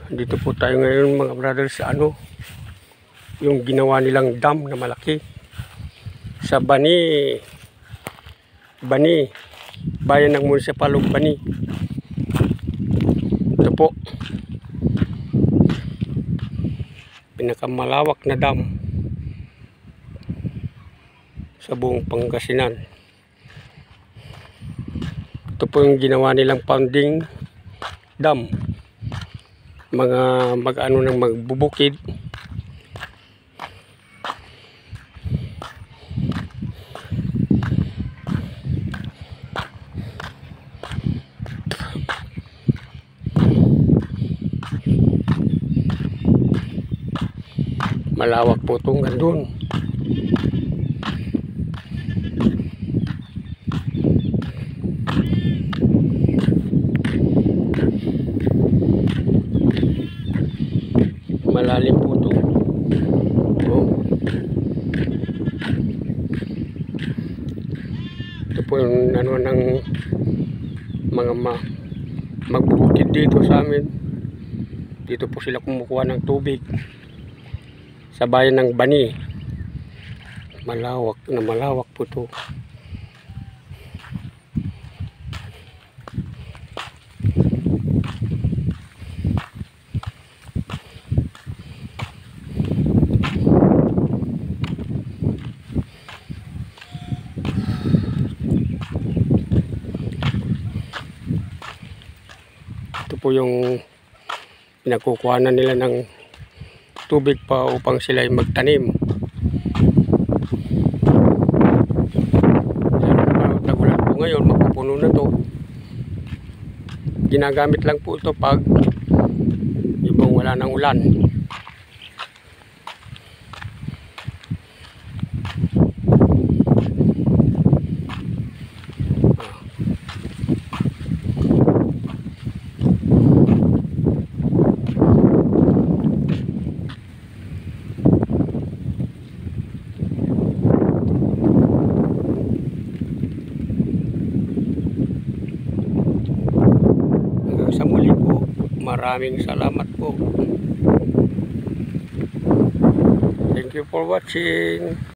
Dito po tayo ngayon mga brothers sa yung ginawa nilang dam na malaki sa Bani, bayan ng Municipal of Bani. Ito po, pinakamalawak na dam sa buong Pangasinan. Ito po yung ginawa nilang founding dam, mga mag-ano ng magbubukid. Malawak po itong gandun. Malalim po ito. Ito po yung ng mga magbubukid dito sa amin. Dito po sila kumukuha ng tubig sa bayan ng Bani. Malawak po ito. Ito po yung pinagkukuhanan nila ng tubig pa upang sila ay magtanim. Nagulan po ngayon, mapupuno na to. Ginagamit lang po ito pag ibang wala ng ulan. Sa muli po, maraming salamat po. Thank you for watching.